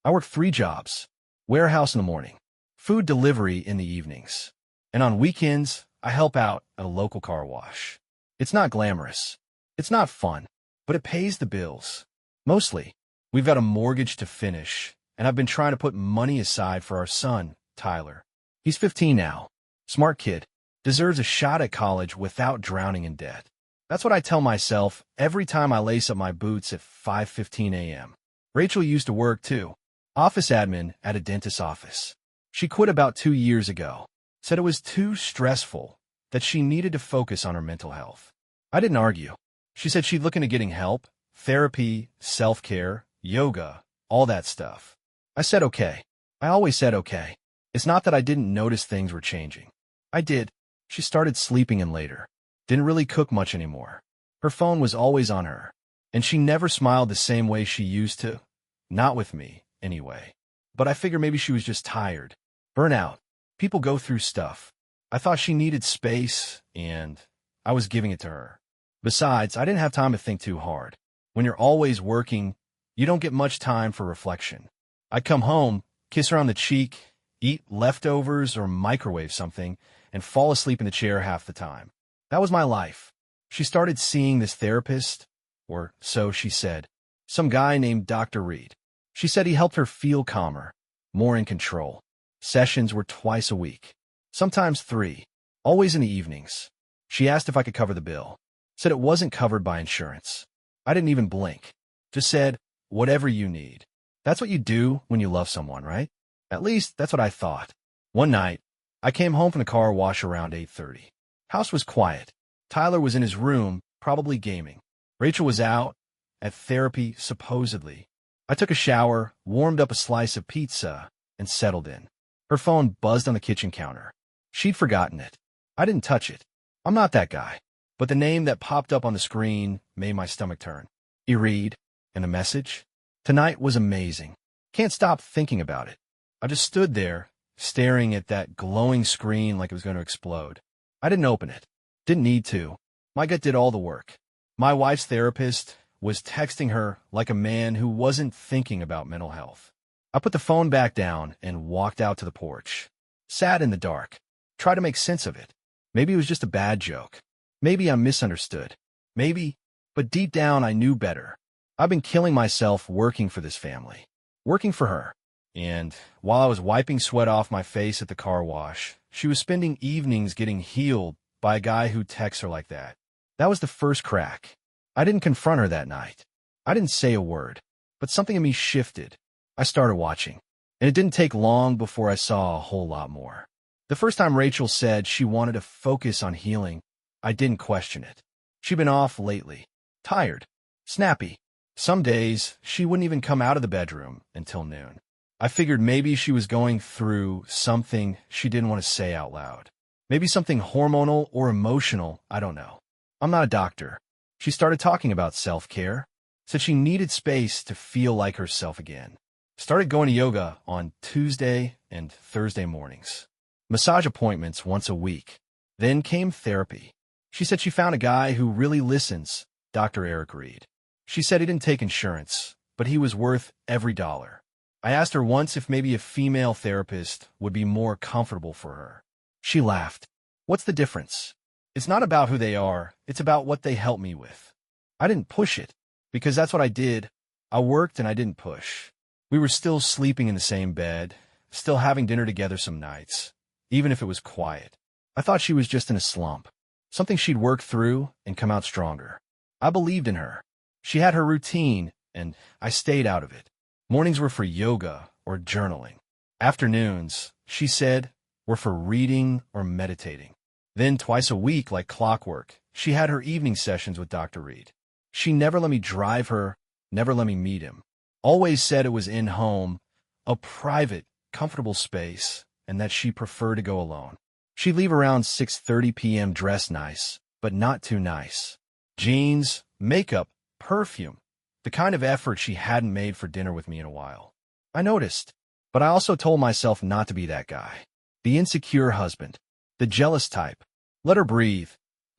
I work 3 jobs: warehouse in the morning, food delivery in the evenings, and on weekends, I help out at a local car wash. It's not glamorous. It's not fun, but it pays the bills. Mostly, we've got a mortgage to finish, and I've been trying to put money aside for our son, Tyler. He's 15 now. Smart kid. Deserves a shot at college without drowning in debt. That's what I tell myself every time I lace up my boots at 5:15 a.m. Rachel used to work too. Office admin at a dentist's office. She quit about 2 years ago. Said it was too stressful, that she needed to focus on her mental health. I didn't argue. She said she'd look into getting help, therapy, self-care, yoga, all that stuff. I said okay. I always said okay. It's not that I didn't notice things were changing. I did. She started sleeping in later. Didn't really cook much anymore. Her phone was always on her. And she never smiled the same way she used to. Not with me, anyway. But I figured maybe she was just tired. Burnout. People go through stuff. I thought she needed space, and I was giving it to her. Besides, I didn't have time to think too hard. When you're always working, you don't get much time for reflection. I'd come home, kiss her on the cheek, eat leftovers or microwave something, and fall asleep in the chair half the time. That was my life. She started seeing this therapist, or so she said, some guy named Dr. Reed. She said he helped her feel calmer, more in control. Sessions were twice a week, sometimes 3, always in the evenings. She asked if I could cover the bill. Said it wasn't covered by insurance. I didn't even blink. Just said, whatever you need. That's what you do when you love someone, right? At least, that's what I thought. One night, I came home from the car wash around 8:30. House was quiet. Tyler was in his room, probably gaming. Rachel was out, at therapy, supposedly. I took a shower, warmed up a slice of pizza, and settled in. Her phone buzzed on the kitchen counter. She'd forgotten it. I didn't touch it. I'm not that guy. But the name that popped up on the screen made my stomach turn. Reed, and the message? Tonight was amazing. Can't stop thinking about it. I just stood there, staring at that glowing screen like it was going to explode. I didn't open it. Didn't need to. My gut did all the work. My wife's therapist was texting her like a man who wasn't thinking about mental health. I put the phone back down and walked out to the porch. Sat in the dark. Tried to make sense of it. Maybe it was just a bad joke. Maybe I'm misunderstood. Maybe, but deep down I knew better. I've been killing myself working for this family. Working for her. And while I was wiping sweat off my face at the car wash, she was spending evenings getting healed by a guy who texts her like that. That was the first crack. I didn't confront her that night. I didn't say a word. But something in me shifted. I started watching. And it didn't take long before I saw a whole lot more. The first time Rachel said she wanted to focus on healing, I didn't question it. She'd been off lately. Tired. Snappy. Some days, she wouldn't even come out of the bedroom until noon. I figured maybe she was going through something she didn't want to say out loud. Maybe something hormonal or emotional, I don't know. I'm not a doctor. She started talking about self-care. Said she needed space to feel like herself again. Started going to yoga on Tuesday and Thursday mornings. Massage appointments once a week. Then came therapy. She said she found a guy who really listens, Dr. Eric Reed. She said he didn't take insurance, but he was worth every dollar. I asked her once if maybe a female therapist would be more comfortable for her. She laughed. What's the difference? It's not about who they are, it's about what they help me with. I didn't push it, because that's what I did. I worked and I didn't push. We were still sleeping in the same bed, still having dinner together some nights, even if it was quiet. I thought she was just in a slump, something she'd work through and come out stronger. I believed in her. She had her routine, and I stayed out of it. Mornings were for yoga or journaling. Afternoons, she said, were for reading or meditating. Then twice a week, like clockwork, she had her evening sessions with Dr. Reed. She never let me drive her, never let me meet him. Always said it was in home, a private, comfortable space, and that she preferred to go alone. She'd leave around 6:30 p.m. dressed nice, but not too nice. Jeans, makeup, perfume, the kind of effort she hadn't made for dinner with me in a while. I noticed, but I also told myself not to be that guy. The insecure husband, the jealous type. Let her breathe,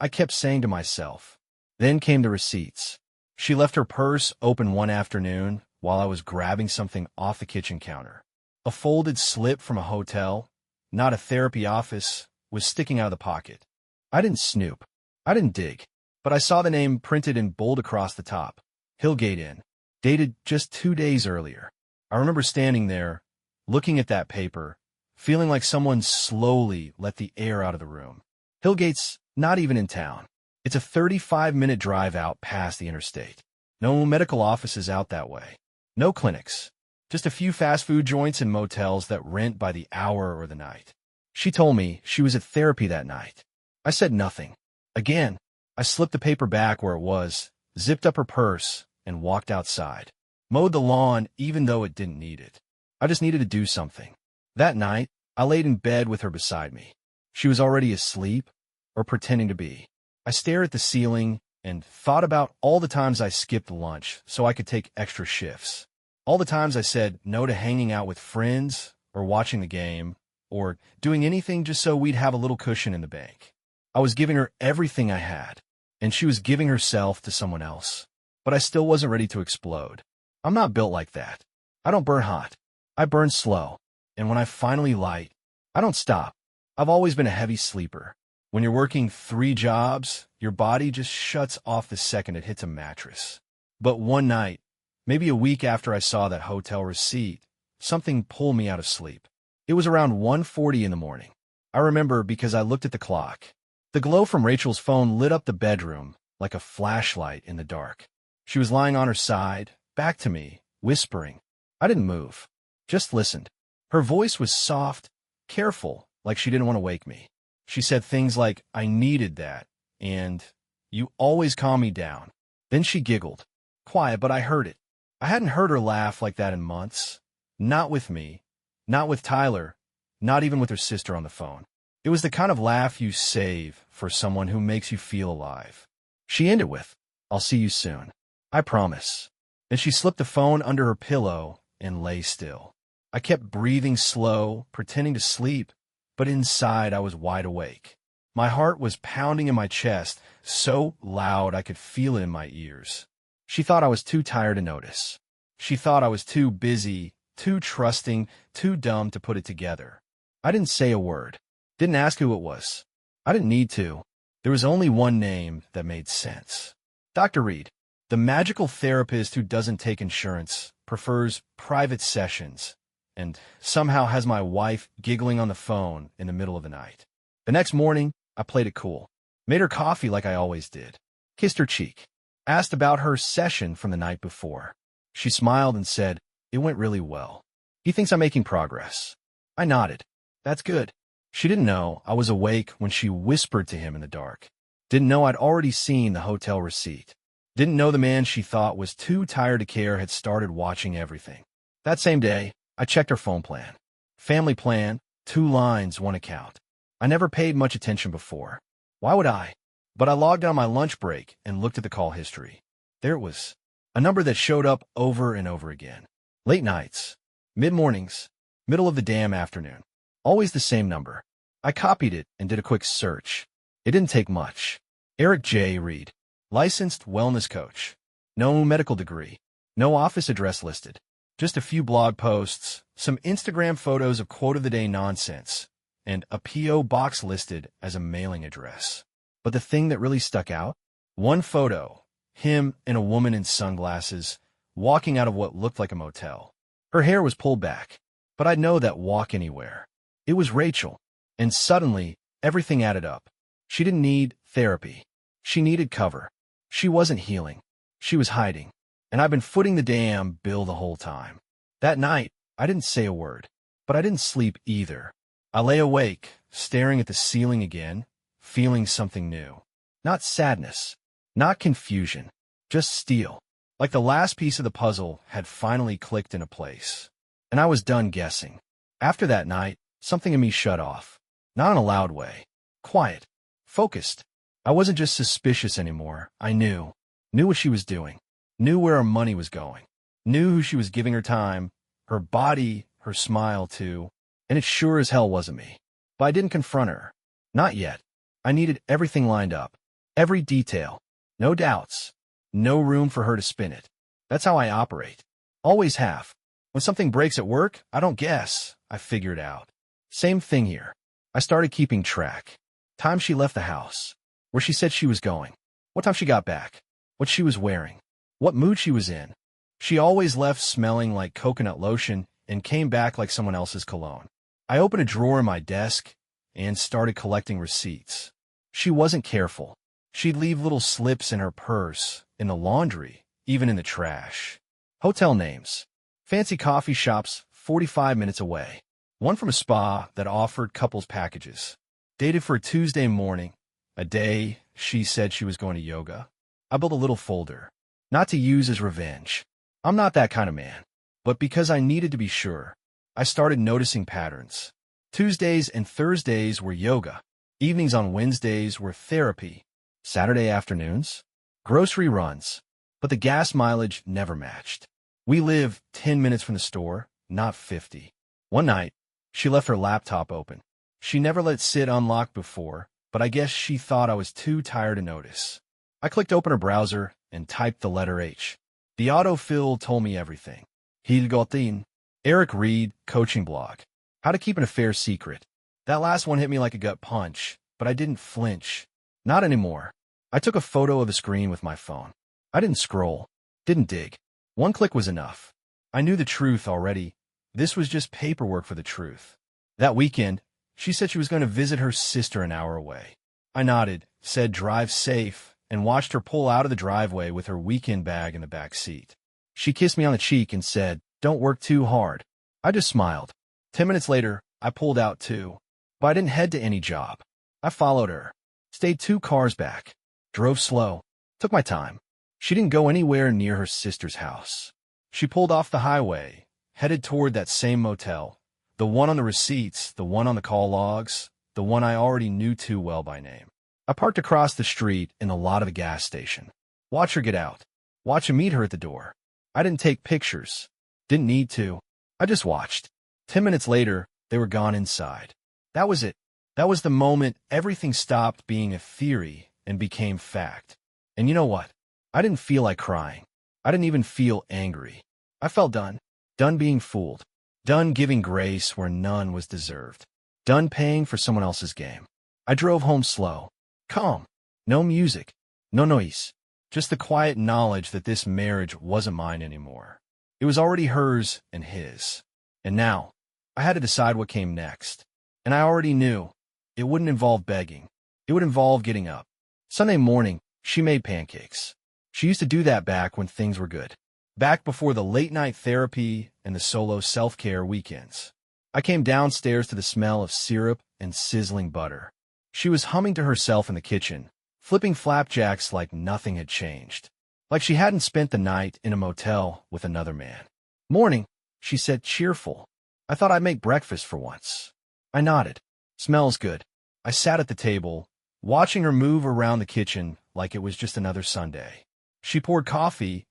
I kept saying to myself. Then came the receipts. She left her purse open one afternoon, while I was grabbing something off the kitchen counter. A folded slip from a hotel, not a therapy office, was sticking out of the pocket. I didn't snoop. I didn't dig. But I saw the name printed in bold across the top. Hillgate Inn. Dated just 2 days earlier. I remember standing there, looking at that paper, feeling like someone slowly let the air out of the room. Hillgate's not even in town. It's a 35-minute drive out past the interstate. No medical offices out that way. No clinics. Just a few fast food joints and motels that rent by the hour or the night. She told me she was at therapy that night. I said nothing. Again, I slipped the paper back where it was, zipped up her purse, and walked outside. Mowed the lawn even though it didn't need it. I just needed to do something. That night, I laid in bed with her beside me. She was already asleep, or pretending to be. I stared at the ceiling and thought about all the times I skipped lunch so I could take extra shifts. All the times I said no to hanging out with friends, or watching the game, or doing anything just so we'd have a little cushion in the bank. I was giving her everything I had, and she was giving herself to someone else. But I still wasn't ready to explode. I'm not built like that. I don't burn hot. I burn slow. And when I finally light, I don't stop. I've always been a heavy sleeper. When you're working 3 jobs, your body just shuts off the second it hits a mattress. But one night, maybe a week after I saw that hotel receipt, something pulled me out of sleep. It was around 1:40 in the morning. I remember because I looked at the clock. The glow from Rachel's phone lit up the bedroom like a flashlight in the dark. She was lying on her side, back to me, whispering. I didn't move, just listened. Her voice was soft, careful, like she didn't want to wake me. She said things like, "I needed that," and "You always calm me down." Then she giggled. Quiet, but I heard it. I hadn't heard her laugh like that in months. Not with me. Not with Tyler. Not even with her sister on the phone. It was the kind of laugh you save for someone who makes you feel alive. She ended with, "I'll see you soon. I promise." Then she slipped the phone under her pillow and lay still. I kept breathing slow, pretending to sleep, but inside I was wide awake. My heart was pounding in my chest, so loud I could feel it in my ears. She thought I was too tired to notice. She thought I was too busy, too trusting, too dumb to put it together. I didn't say a word. Didn't ask who it was. I didn't need to. There was only one name that made sense. Dr. Reed, the magical therapist who doesn't take insurance, prefers private sessions, and somehow has my wife giggling on the phone in the middle of the night. The next morning, I played it cool. Made her coffee like I always did. Kissed her cheek. Asked about her session from the night before. She smiled and said, "It went really well. He thinks I'm making progress." I nodded. That's good. She didn't know I was awake when she whispered to him in the dark. Didn't know I'd already seen the hotel receipt. Didn't know the man she thought was too tired to care had started watching everything. That same day, I checked her phone plan. Family plan, 2 lines, 1 account. I never paid much attention before. Why would I? But I logged on my lunch break and looked at the call history. There it was. A number that showed up over and over again. Late nights. Mid-mornings. Middle of the damn afternoon. Always the same number. I copied it and did a quick search. It didn't take much. Eric J. Reed. Licensed wellness coach. No medical degree. No office address listed. Just a few blog posts, some Instagram photos of quote of the day nonsense, and a P.O. box listed as a mailing address. But the thing that really stuck out? One photo. Him and a woman in sunglasses, walking out of what looked like a motel. Her hair was pulled back, but I'd know that walk anywhere. It was Rachel, and suddenly, everything added up. She didn't need therapy. She needed cover. She wasn't healing. She was hiding. And I've been footing the damn bill the whole time. That night, I didn't say a word, but I didn't sleep either. I lay awake, staring at the ceiling again, feeling something new. Not sadness, not confusion, just steel. Like the last piece of the puzzle had finally clicked into place. And I was done guessing. After that night, something in me shut off. Not in a loud way. Quiet. Focused. I wasn't just suspicious anymore. I knew. Knew what she was doing. Knew where her money was going. Knew who she was giving her time, her body, her smile to. And it sure as hell wasn't me. But I didn't confront her. Not yet. I needed everything lined up. Every detail. No doubts. No room for her to spin it. That's how I operate. Always have. When something breaks at work, I don't guess. I figure it out. Same thing here. I started keeping track. Time she left the house. Where she said she was going. What time she got back. What she was wearing. What mood she was in. She always left smelling like coconut lotion and came back like someone else's cologne. I opened a drawer in my desk and started collecting receipts. She wasn't careful. She'd leave little slips in her purse, in the laundry, even in the trash. Hotel names. Fancy coffee shops 45 minutes away. One from a spa that offered couples packages. Dated for a Tuesday morning, a day she said she was going to yoga. I built a little folder. Not to use as revenge. I'm not that kind of man. But because I needed to be sure, I started noticing patterns. Tuesdays and Thursdays were yoga. Evenings on Wednesdays were therapy. Saturday afternoons, grocery runs. But the gas mileage never matched. We live 10 minutes from the store, not 50. One night, she left her laptop open. She never let it sit unlocked before, but I guess she thought I was too tired to notice. I clicked open her browser and typed the letter H. The autofill told me everything. Hilgotin. Eric Reed, coaching blog. How to keep an affair secret. That last one hit me like a gut punch, but I didn't flinch. Not anymore. I took a photo of the screen with my phone. I didn't scroll. Didn't dig. One click was enough. I knew the truth already. This was just paperwork for the truth. That weekend, she said she was going to visit her sister an hour away. I nodded, said drive safe, and watched her pull out of the driveway with her weekend bag in the back seat. She kissed me on the cheek and said, "Don't work too hard." I just smiled. 10 minutes later, I pulled out too. But I didn't head to any job. I followed her. Stayed 2 cars back. Drove slow. Took my time. She didn't go anywhere near her sister's house. She pulled off the highway, headed toward that same motel. The one on the receipts, the one on the call logs, the one I already knew too well by name. I parked across the street in the lot of the gas station. Watch her get out. Watch him meet her at the door. I didn't take pictures. Didn't need to. I just watched. 10 minutes later, they were gone inside. That was it. That was the moment everything stopped being a theory and became fact. And you know what? I didn't feel like crying. I didn't even feel angry. I felt done. Done being fooled. Done giving grace where none was deserved. Done paying for someone else's game. I drove home slow. Calm. No music. No noise. Just the quiet knowledge that this marriage wasn't mine anymore. It was already hers and his. And now, I had to decide what came next. And I already knew. It wouldn't involve begging. It would involve getting up. Sunday morning, she made pancakes. She used to do that back when things were good. Back before the late-night therapy and the solo self-care weekends. I came downstairs to the smell of syrup and sizzling butter. She was humming to herself in the kitchen, flipping flapjacks like nothing had changed. Like she hadn't spent the night in a motel with another man. "Morning," she said, cheerful. I thought I'd make breakfast for once. I nodded. "Smells good." I sat at the table, watching her move around the kitchen like it was just another Sunday. She poured coffee,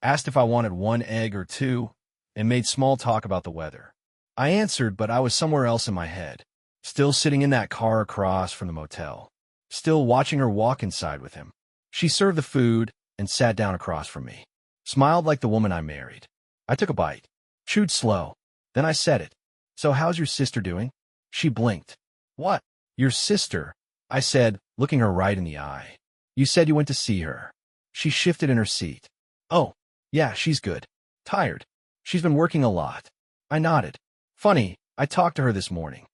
asked if I wanted 1 egg or 2, and made small talk about the weather. I answered, but I was somewhere else in my head, still sitting in that car across from the motel, still watching her walk inside with him. She served the food and sat down across from me, smiled like the woman I married. I took a bite, chewed slow, then I said it. "So how's your sister doing?" She blinked. "What? Your sister?" I said, looking her right in the eye. "You said you went to see her." She shifted in her seat. "Oh, yeah, she's good. Tired. She's been working a lot." I nodded. "Funny, I talked to her this morning."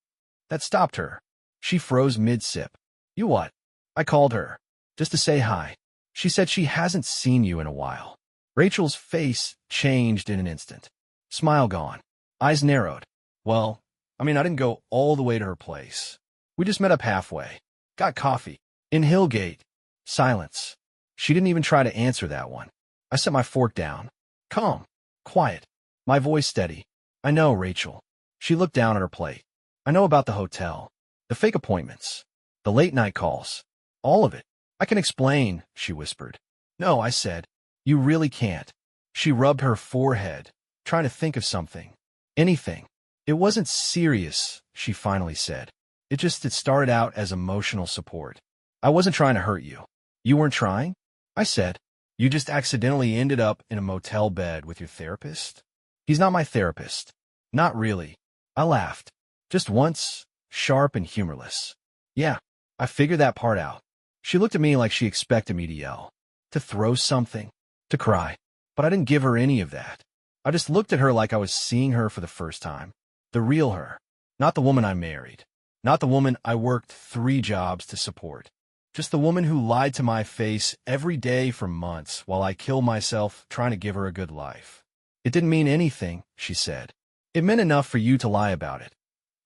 That stopped her. She froze mid-sip. "You what?" I called her, just to say hi. She said she hasn't seen you in a while. Rachel's face changed in an instant. Smile gone. Eyes narrowed. "Well, I didn't go all the way to her place. We just met up halfway. Got coffee. In Hillgate." Silence. She didn't even try to answer that one. I set my fork down. Calm. Quiet. My voice steady. "I know, Rachel." She looked down at her plate. "I know about the hotel. The fake appointments. The late-night calls. All of it. I can explain," she whispered. "No," I said. "You really can't." She rubbed her forehead, trying to think of something. "Anything." "It wasn't serious," she finally said. It started out as emotional support. "I wasn't trying to hurt you." "You weren't trying?" I said. You just accidentally ended up in a motel bed with your therapist? He's not my therapist. Not really. I laughed. Just once, sharp and humorless. Yeah, I figured that part out. She looked at me like she expected me to yell, to throw something, to cry. But I didn't give her any of that. I just looked at her like I was seeing her for the first time. The real her. Not the woman I married. Not the woman I worked 3 jobs to support. Just the woman who lied to my face every day for months while I killed myself trying to give her a good life. It didn't mean anything, she said. It meant enough for you to lie about it,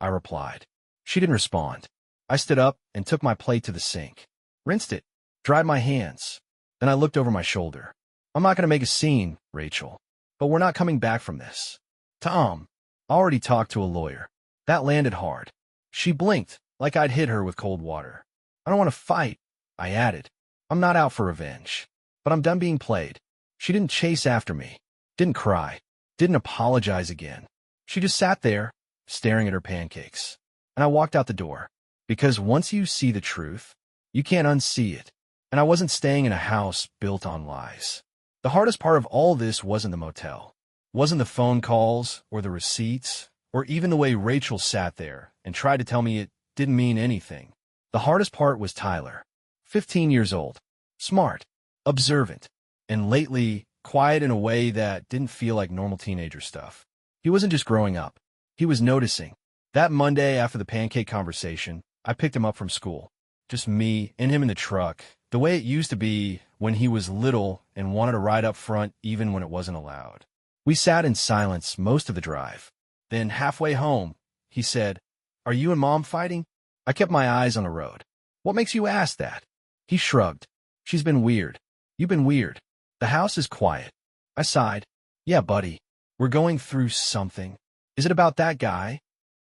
I replied. She didn't respond. I stood up and took my plate to the sink, rinsed it, dried my hands. Then I looked over my shoulder. I'm not going to make a scene, Rachel, but we're not coming back from this. Tom, I already talked to a lawyer. That landed hard. She blinked, like I'd hit her with cold water. I don't want to fight, I added. I'm not out for revenge, but I'm done being played. She didn't chase after me, didn't cry, didn't apologize again. She just sat there, staring at her pancakes. And I walked out the door, because once you see the truth, you can't unsee it. And I wasn't staying in a house built on lies. The hardest part of all this wasn't the motel, wasn't the phone calls or the receipts, or even the way Rachel sat there and tried to tell me it didn't mean anything. The hardest part was Tyler, 15 years old, smart, observant, and lately quiet in a way that didn't feel like normal teenager stuff. He wasn't just growing up. He was noticing. That Monday after the pancake conversation, I picked him up from school. Just me and him in the truck, the way it used to be when he was little and wanted to ride up front even when it wasn't allowed. We sat in silence most of the drive. Then halfway home, he said, "Are you and Mom fighting?" I kept my eyes on the road. "What makes you ask that?" He shrugged. "She's been weird. You've been weird. The house is quiet." I sighed. "Yeah, buddy. We're going through something. Is it about that guy?"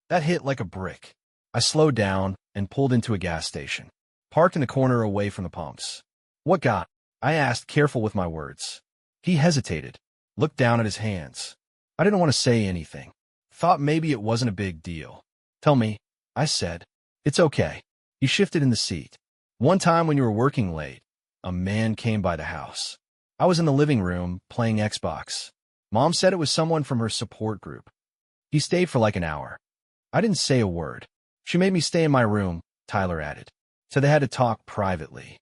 That hit like a brick. I slowed down and pulled into a gas station, parked in the corner away from the pumps. "What guy?" I asked, careful with my words. He hesitated, looked down at his hands. I didn't want to say anything. Thought maybe it wasn't a big deal. "Tell me," I said. "It's okay." He shifted in the seat. "One time when you were working late, a man came by the house. I was in the living room playing Xbox. Mom said it was someone from her support group. He stayed for like an hour. I didn't say a word. She made me stay in my room," Tyler added. "So they had to talk privately."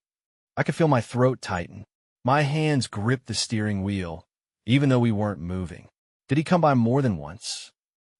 I could feel my throat tighten. My hands gripped the steering wheel, even though we weren't moving. "Did he come by more than once?"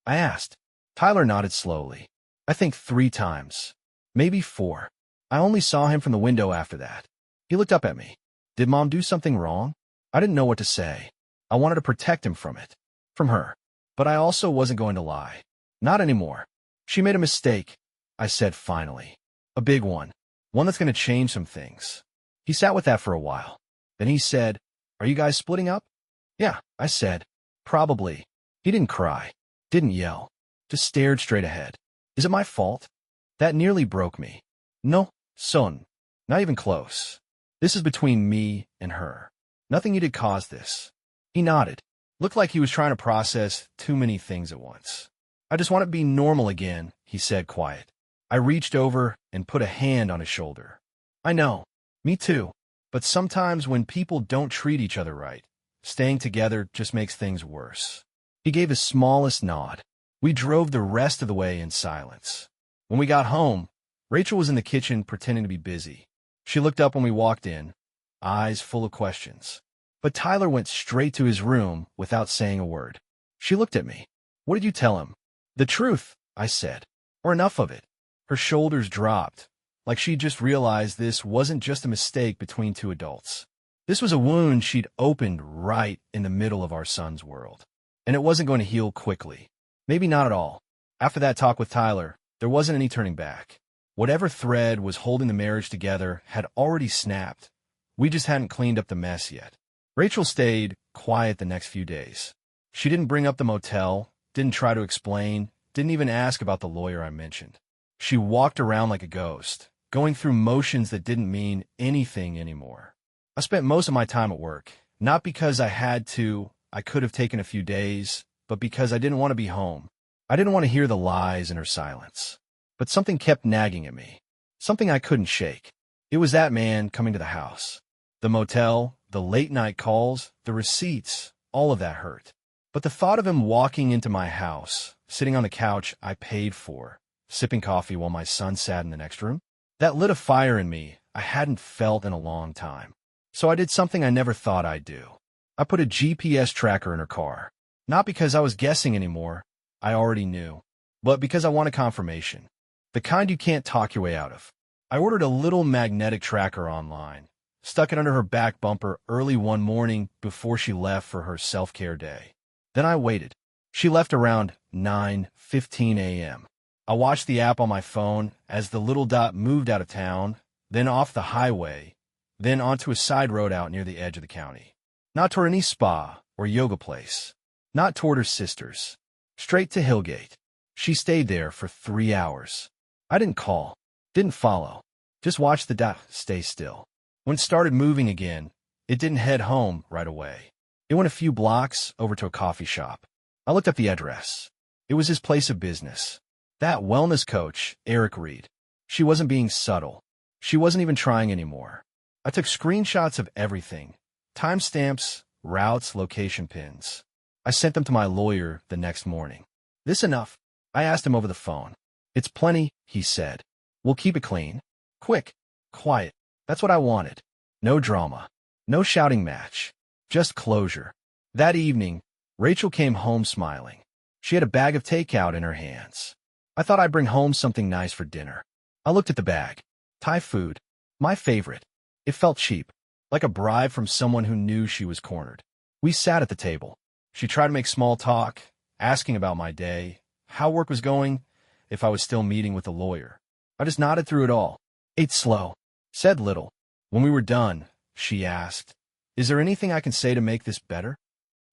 I asked. Tyler nodded slowly. "I think 3 times. Maybe 4. I only saw him from the window after that." He looked up at me. "Did Mom do something wrong?" I didn't know what to say. I wanted to protect him from it. From her. But I also wasn't going to lie. Not anymore. "She made a mistake," I said finally. "A big one. One that's going to change some things." He sat with that for a while. Then he said, "Are you guys splitting up?" "Yeah," I said. "Probably." He didn't cry. Didn't yell. Just stared straight ahead. "Is it my fault?" That nearly broke me. "No, son. Not even close. This is between me and her. Nothing you did caused this." He nodded. Looked like he was trying to process too many things at once. "I just want to be normal again," he said, quiet. I reached over and put a hand on his shoulder. "I know. Me too. But sometimes when people don't treat each other right, staying together just makes things worse." He gave his smallest nod. We drove the rest of the way in silence. When we got home, Rachel was in the kitchen pretending to be busy. She looked up when we walked in, eyes full of questions. But Tyler went straight to his room without saying a word. She looked at me. "What did you tell him?" "The truth," I said. "Or enough of it." Her shoulders dropped, like she'd just realized this wasn't just a mistake between 2 adults. This was a wound she'd opened right in the middle of our son's world. And it wasn't going to heal quickly. Maybe not at all. After that talk with Tyler, there wasn't any turning back. Whatever thread was holding the marriage together had already snapped. We just hadn't cleaned up the mess yet. Rachel stayed quiet the next few days. She didn't bring up the motel, didn't try to explain, didn't even ask about the lawyer I mentioned. She walked around like a ghost, going through motions that didn't mean anything anymore. I spent most of my time at work, not because I had to. I could have taken a few days, but because I didn't want to be home. I didn't want to hear the lies in her silence. But something kept nagging at me. Something I couldn't shake. It was that man coming to the house. The motel, The late-night calls, the receipts, all of that hurt. But the thought of him walking into my house, sitting on the couch I paid for, sipping coffee while my son sat in the next room, that lit a fire in me I hadn't felt in a long time. So I did something I never thought I'd do. I put a GPS tracker in her car. Not because I was guessing anymore, I already knew, but because I wanted confirmation. The kind you can't talk your way out of. I ordered a little magnetic tracker online, stuck it under her back bumper early one morning before she left for her self-care day. Then I waited. She left around 9:15 a.m. I watched the app on my phone as the little dot moved out of town, then off the highway, then onto a side road out near the edge of the county. Not toward any spa or yoga place. Not toward her sister's. Straight to Hillgate. She stayed there for 3 hours. I didn't call, didn't follow, just watched the dot stay still. When it started moving again, it didn't head home right away. It went a few blocks over to a coffee shop. I looked up the address. It was his place of business. That wellness coach, Eric Reed. She wasn't being subtle. She wasn't even trying anymore. I took screenshots of everything. Timestamps, routes, location pins. I sent them to my lawyer the next morning. This enough? I asked him over the phone. It's plenty, he said. We'll keep it clean. Quick. Quiet. That's what I wanted. No drama. No shouting match. Just closure. That evening, Rachel came home smiling. She had a bag of takeout in her hands. I thought I'd bring home something nice for dinner. I looked at the bag. Thai food. My favorite. It felt cheap, like a bribe from someone who knew she was cornered. We sat at the table. She tried to make small talk, asking about my day, how work was going, if I was still meeting with the lawyer. I just nodded through it all. Ate slow. Said little. When we were done, she asked, "Is there anything I can say to make this better?"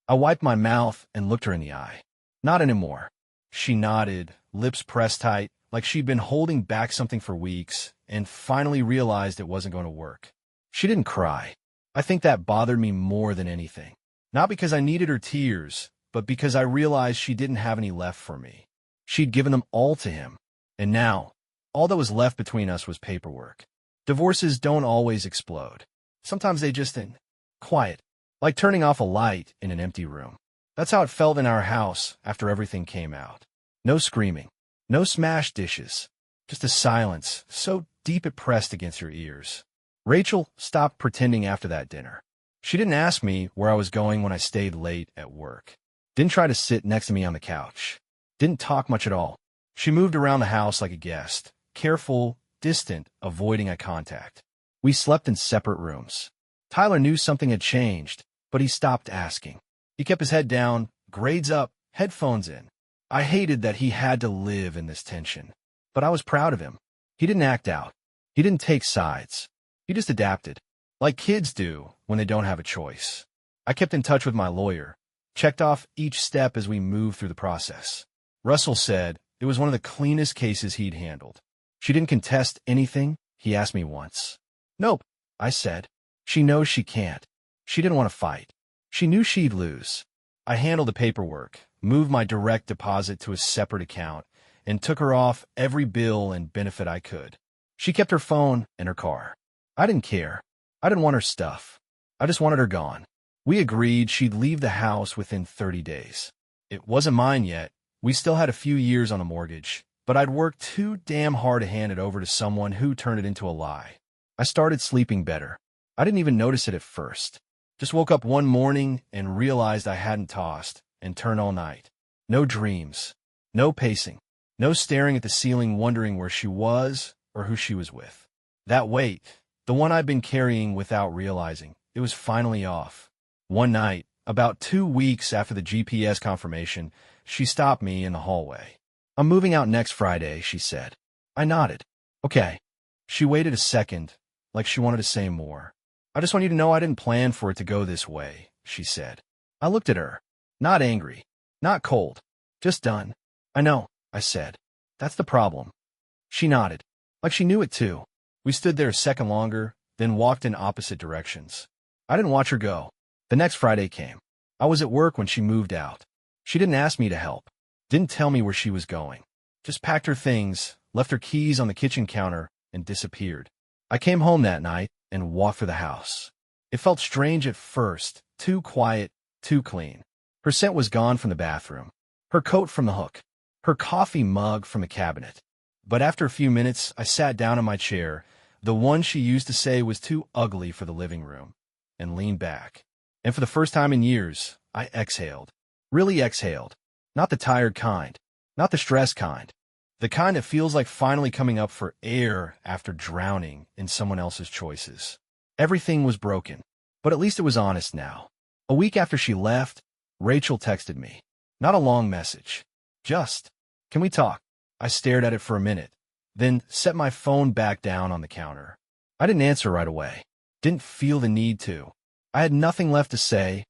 I wiped my mouth and looked her in the eye. Not anymore. She nodded, lips pressed tight, like she'd been holding back something for weeks, and finally realized it wasn't going to work. She didn't cry. I think that bothered me more than anything. Not because I needed her tears, but because I realized she didn't have any left for me. She'd given them all to him. And now, all that was left between us was paperwork. Divorces don't always explode. Sometimes they just end. Quiet. Like turning off a light in an empty room. That's how it felt in our house after everything came out. No screaming. No smashed dishes. Just a silence so deep it pressed against your ears. Rachel stopped pretending after that dinner. She didn't ask me where I was going when I stayed late at work. Didn't try to sit next to me on the couch. Didn't talk much at all. She moved around the house like a guest, careful, distant, avoiding eye contact. We slept in separate rooms. Tyler knew something had changed, but he stopped asking. He kept his head down, grades up, headphones in. I hated that he had to live in this tension, but I was proud of him. He didn't act out. He didn't take sides. He just adapted, like kids do when they don't have a choice. I kept in touch with my lawyer, checked off each step as we moved through the process. Russell said it was one of the cleanest cases he'd handled. She didn't contest anything, he asked me once. Nope, I said. She knows she can't. She didn't want to fight. She knew she'd lose. I handled the paperwork, moved my direct deposit to a separate account, and took her off every bill and benefit I could. She kept her phone and her car. I didn't care. I didn't want her stuff. I just wanted her gone. We agreed she'd leave the house within 30 days. It wasn't mine yet. We still had a few years on the mortgage, but I'd worked too damn hard to hand it over to someone who turned it into a lie. I started sleeping better. I didn't even notice it at first. Just woke up one morning and realized I hadn't tossed and turned all night. No dreams. No pacing. No staring at the ceiling wondering where she was or who she was with. That weight, the one I'd been carrying without realizing, it was finally off. One night, about 2 weeks after the GPS confirmation, she stopped me in the hallway. "I'm moving out next Friday," she said. I nodded. "Okay." She waited a second, like she wanted to say more. "I just want you to know I didn't plan for it to go this way," she said. I looked at her. Not angry. Not cold. Just done. "I know," I said. "That's the problem." She nodded. Like she knew it too. We stood there a second longer, then walked in opposite directions. I didn't watch her go. The next Friday came. I was at work when she moved out. She didn't ask me to help. Didn't tell me where she was going. Just packed her things, left her keys on the kitchen counter, and disappeared. I came home that night and walked through the house. It felt strange at first, too quiet, too clean. Her scent was gone from the bathroom, her coat from the hook, her coffee mug from the cabinet. But after a few minutes, I sat down in my chair, the one she used to say was too ugly for the living room, and leaned back. And for the first time in years, I exhaled. Really exhaled. Not the tired kind. Not the stressed kind. The kind that feels like finally coming up for air after drowning in someone else's choices. Everything was broken, but at least it was honest now. A week after she left, Rachel texted me. Not a long message. Just, "Can we talk?" I stared at it for a minute, then set my phone back down on the counter. I didn't answer right away. Didn't feel the need to. I had nothing left to say,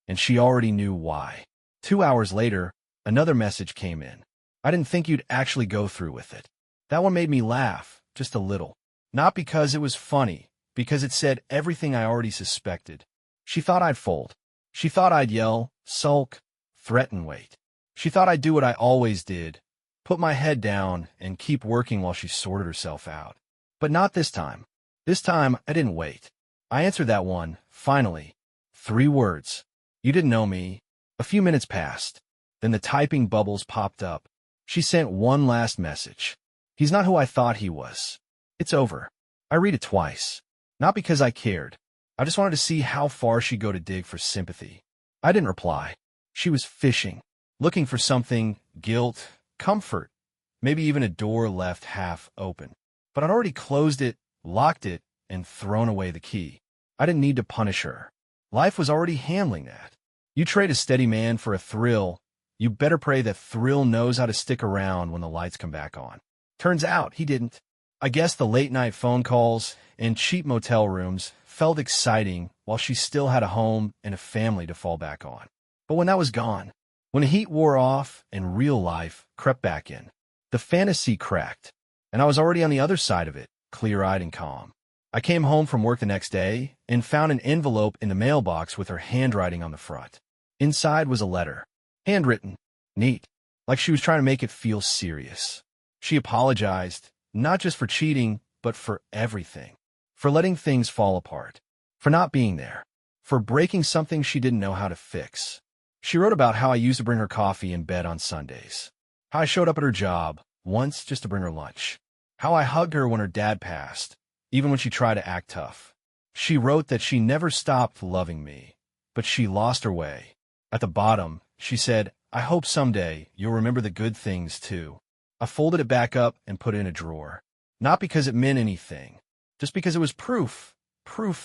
and she already knew why. 2 hours later, another message came in. "I didn't think you'd actually go through with it." That one made me laugh, just a little. Not because it was funny, because it said everything I already suspected. She thought I'd fold. She thought I'd yell, sulk, threaten, wait. She thought I'd do what I always did, put my head down and keep working while she sorted herself out. But not this time. This time, I didn't wait. I answered that one, finally. 3 words. "You didn't know me." A few minutes passed. Then the typing bubbles popped up. She sent one last message. "He's not who I thought he was. It's over." I read it twice. Not because I cared. I just wanted to see how far she'd go to dig for sympathy. I didn't reply. She was fishing, looking for something, guilt, comfort, maybe even a door left half open. But I'd already closed it, locked it, and thrown away the key. I didn't need to punish her. Life was already handling that. You trade a steady man for a thrill, you better pray that thrill knows how to stick around when the lights come back on. Turns out he didn't. I guess the late-night phone calls and cheap motel rooms felt exciting while she still had a home and a family to fall back on. But when that was gone, when the heat wore off and real life crept back in, the fantasy cracked, and I was already on the other side of it, clear-eyed and calm. I came home from work the next day and found an envelope in the mailbox with her handwriting on the front. Inside was a letter. Handwritten. Neat. Like she was trying to make it feel serious. She apologized, not just for cheating, but for everything. For letting things fall apart. For not being there. For breaking something she didn't know how to fix. She wrote about how I used to bring her coffee in bed on Sundays. How I showed up at her job, once just to bring her lunch. How I hugged her when her dad passed, even when she tried to act tough. She wrote that she never stopped loving me, but she lost her way. At the bottom, she said, "I hope someday you'll remember the good things too." I folded it back up and put it in a drawer. Not because it meant anything, just because it was proof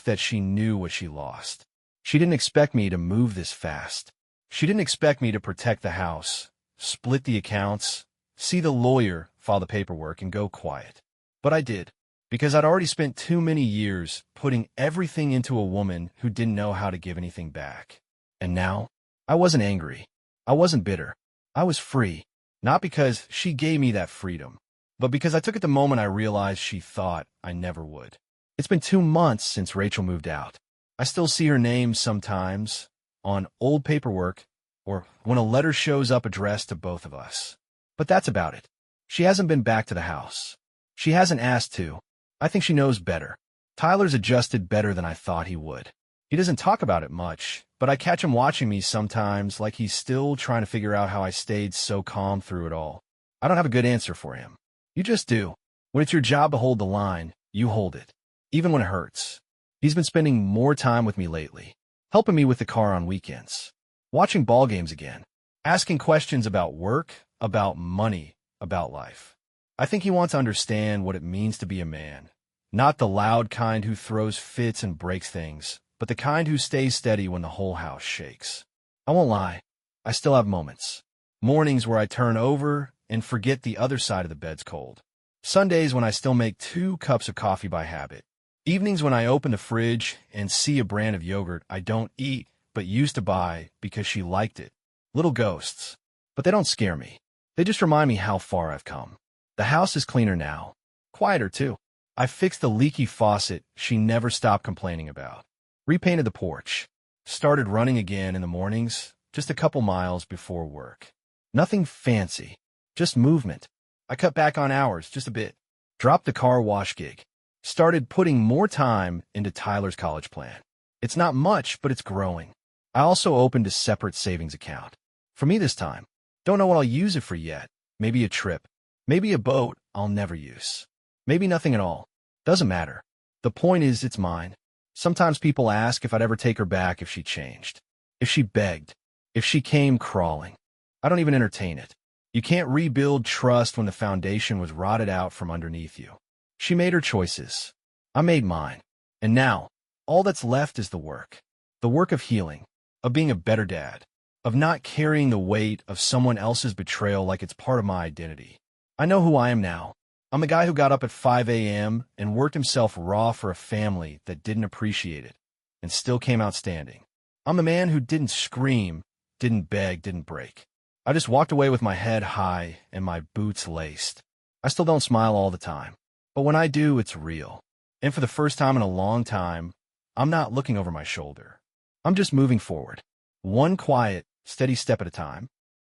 that she knew what she lost. She didn't expect me to move this fast. She didn't expect me to protect the house, split the accounts, see the lawyer, file the paperwork, and go quiet. But I did, because I'd already spent too many years putting everything into a woman who didn't know how to give anything back. And now, I wasn't angry. I wasn't bitter. I was free. Not because she gave me that freedom, but because I took it the moment I realized she thought I never would. It's been 2 months since Rachel moved out. I still see her name sometimes, on old paperwork, or when a letter shows up addressed to both of us. But that's about it. She hasn't been back to the house. She hasn't asked to. I think she knows better. Tyler's adjusted better than I thought he would. He doesn't talk about it much, but I catch him watching me sometimes like he's still trying to figure out how I stayed so calm through it all. I don't have a good answer for him. You just do. When it's your job to hold the line, you hold it. Even when it hurts. He's been spending more time with me lately, helping me with the car on weekends, watching ball games again, asking questions about work, about money, about life. I think he wants to understand what it means to be a man. Not the loud kind who throws fits and breaks things, but the kind who stays steady when the whole house shakes. I won't lie, I still have moments. Mornings where I turn over and forget the other side of the bed's cold. Sundays when I still make 2 cups of coffee by habit. Evenings when I open the fridge and see a brand of yogurt I don't eat but used to buy because she liked it. Little ghosts. But they don't scare me. They just remind me how far I've come. The house is cleaner now. Quieter, too. I fixed the leaky faucet she never stopped complaining about. Repainted the porch. Started running again in the mornings, just a couple miles before work. Nothing fancy. Just movement. I cut back on hours, just a bit. Dropped the car wash gig. Started putting more time into Tyler's college plan. It's not much, but it's growing. I also opened a separate savings account. For me this time. Don't know what I'll use it for yet. Maybe a trip. Maybe a boat I'll never use. Maybe nothing at all. Doesn't matter. The point is, it's mine. Sometimes people ask if I'd ever take her back if she changed. If she begged. If she came crawling. I don't even entertain it. You can't rebuild trust when the foundation was rotted out from underneath you. She made her choices. I made mine. And now, all that's left is the work. The work of healing. Of being a better dad. Of not carrying the weight of someone else's betrayal like it's part of my identity. I know who I am now. I'm the guy who got up at 5 a.m. and worked himself raw for a family that didn't appreciate it and still came out standing. I'm the man who didn't scream, didn't beg, didn't break. I just walked away with my head high and my boots laced. I still don't smile all the time, but when I do, it's real. And for the first time in a long time, I'm not looking over my shoulder. I'm just moving forward. One quiet, steady step at a time.